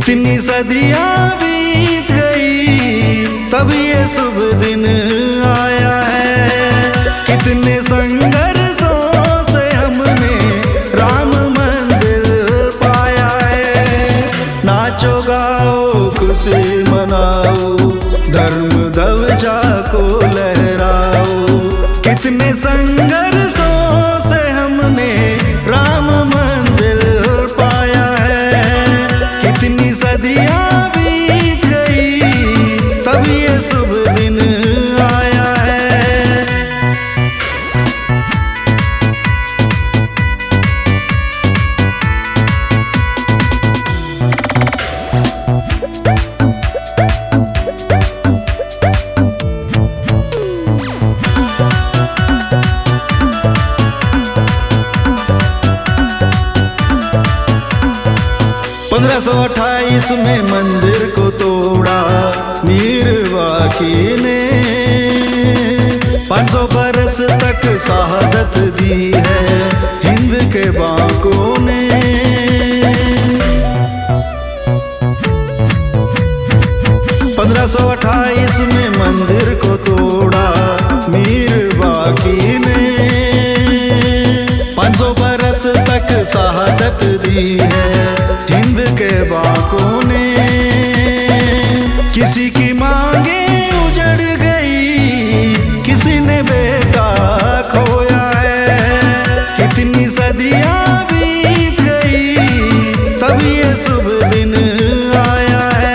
कितनी सदियां बीत गई तब ये शुभ दिन आया है। कितने संघर्षों से हमने राम मंदिर पाया है। नाचो गाओ खुशी मनाओ, धर्म ध्वजा को लहराओ। कितने संघर्षों से हमने राम मंदिर पाया है। कितनी सदियां बीत गई तब ये शुभ दिन आया है। 1528 में मंदिर को तोड़ा मीरवाकी ने। 500 बरस तक शहादत दी है हिंद के बांकों ने। 1528 में मंदिर को तोड़ा मीरवाकी ने। 500 बरस तक शहादत दी है हिंद के बांकों ने। किसी की मांगे उजड़ गई, किसी ने बेटा खोया है। कितनी सदियां बीत गई तब ये शुभ दिन आया है।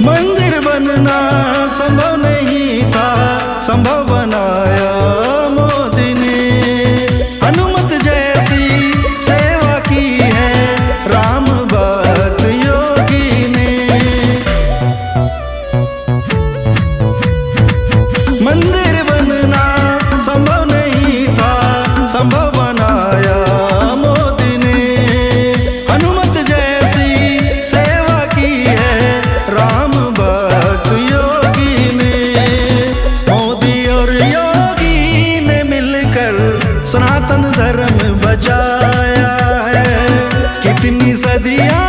मंदिर बनना संभव नहीं था, संभव बनाया मोदी ने। हनुमत जैसी सेवा की है राम भक्त योगी ने। मंदिर बनना संभव नहीं था, संभव बनाया मोदी ने। हनुमत जैसी सेवा की है राम भक्त योगी ने। मोदी और योगी ने मिलकर सनातन धर्म बचाया है। कितनी सदियां